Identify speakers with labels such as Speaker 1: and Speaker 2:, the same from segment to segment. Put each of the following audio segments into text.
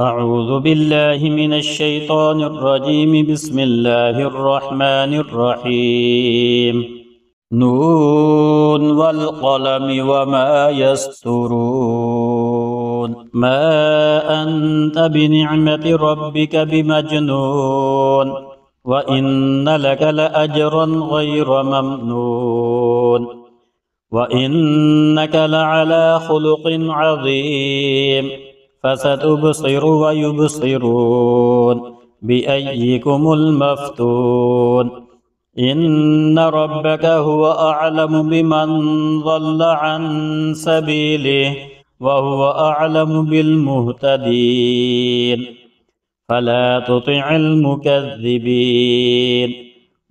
Speaker 1: أعوذ بالله من الشيطان الرجيم. بسم الله الرحمن الرحيم. نون والقلم وما يسطرون. ما أنت بنعمة ربك بمجنون، وإن لك لأجرا غير ممنون، وإنك لعلى خلق عظيم. فستبصر ويبصرون بأيكم المفتون. إن ربك هو أعلم بمن ضل عن سبيله، وهو أعلم بالمهتدين. فلا تطع المكذبين.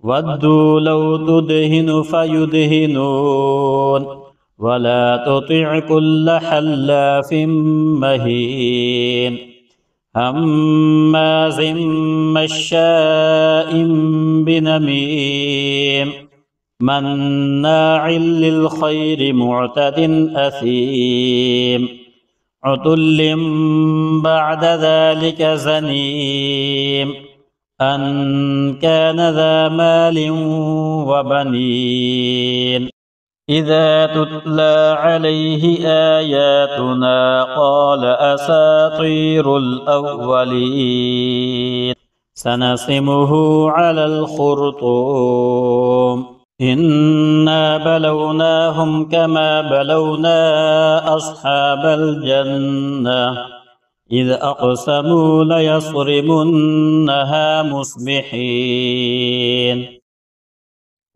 Speaker 1: ودوا لو تدهن فيدهنون، ولا تطع كل حلاف مهين، هماز مشاء بنميم، مناع للخير معتد أثيم، عتل بعد ذلك زنيم، أن كان ذا مال وبنين. إذا تتلى عليه آياتنا قال أساطير الأولين. سنسمه على الخرطوم. إنا بلوناهم كما بلونا أصحاب الجنة إذ أقسموا ليصرمنها مصبحين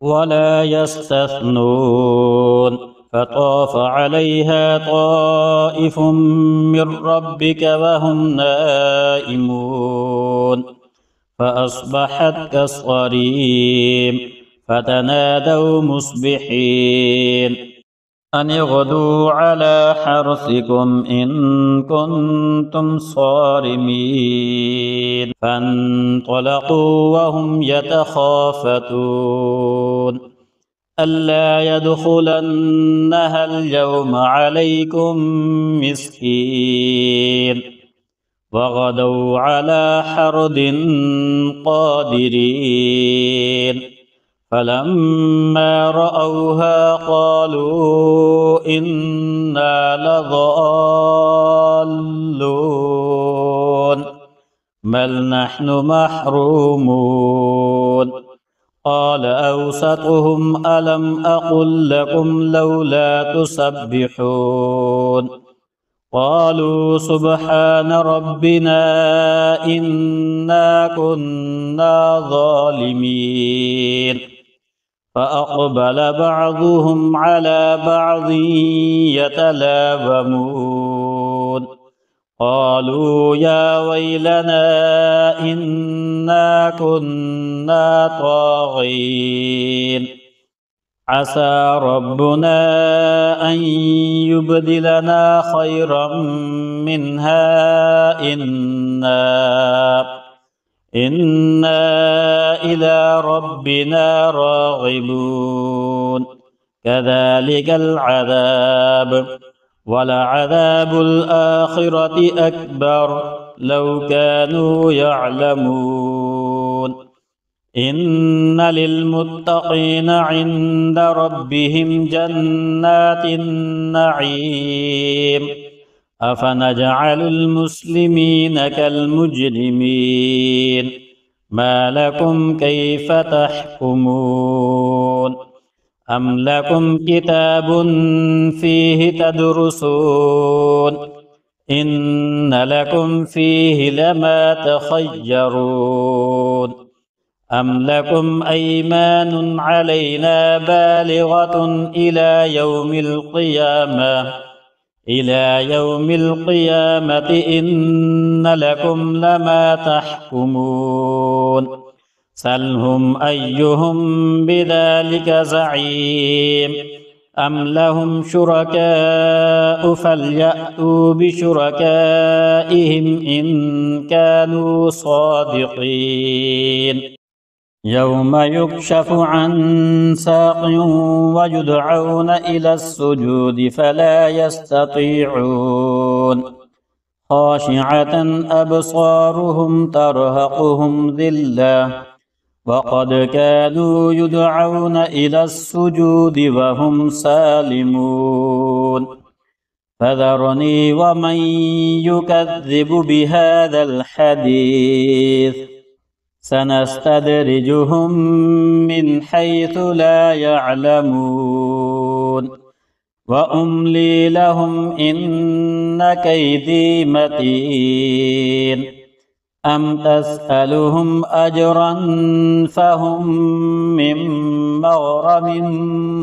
Speaker 1: ولا يستثنون. فطاف عليها طائف من ربك وهم نائمون، فأصبحت كالصريم. فتنادوا مصبحين أن اغدوا على حرثكم إن كنتم صارمين. فانطلقوا وهم يتخافتون ألا يدخلنها اليوم عليكم مسكين. وغدوا على حرد قادرين. فلما رأوها قالوا إنا لضالون بل نحن محرومون. قال أوسطهم ألم أقل لكم لولا تسبحون. قالوا سبحان ربنا إنا كنا ظالمين. فأقبل بعضهم على بعض يتلاومون. قالوا يا ويلنا إنا كنا طاغين. عسى ربنا أن يبدلنا خيرا منها إنا إلى ربنا راغبون. كذلك العذاب، ولعذاب الآخرة أكبر لو كانوا يعلمون. إن للمتقين عند ربهم جنات النعيم. أفنجعل المسلمين كالمجرمين. ما لكم كيف تحكمون. أم لكم كتاب فيه تدرسون إن لكم فيه لما تخيرون. أم لكم أيمان علينا بالغة إلى يوم القيامة إن لكم لما تحكمون. سلهم أيهم بذلك زعيم. أم لهم شركاء فليأتوا بشركائهم إن كانوا صادقين. يوم يكشف عن ساق ويدعون إلى السجود فلا يستطيعون. خاشعة أبصارهم ترهقهم ذلة وقد كانوا يدعون إلى السجود وهم سالمون فذرني ومن يكذب بهذا الحديث سنستدرجهم من حيث لا يعلمون وأملي لهم إن كيدي متين أم تسألهم أجرا فهم من مغرم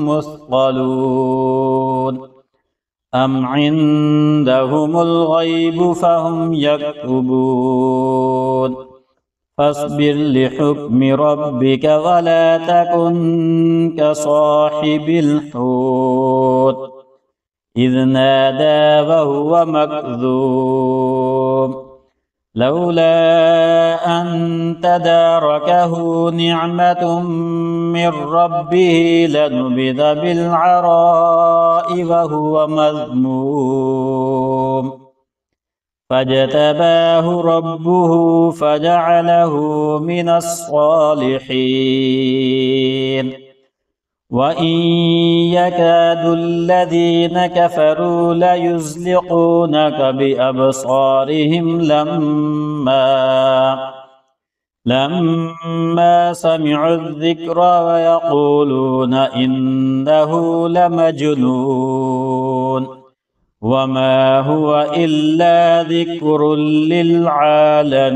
Speaker 1: مثقلون أم عندهم الغيب فهم يكتبون فاصبر لحكم ربك ولا تكن كصاحب الحوت إذ نادى وهو مكذوب لولا أن تداركه نعمة من ربه لنبذ بالعراء وهو مذموم فاجتباه ربه فجعله من الصالحين وإن يكاد الذين كفروا ليزلقونك بأبصارهم لما سمعوا الذكر ويقولون إنه لمجنون وما هو إلا ذكر للعالمين.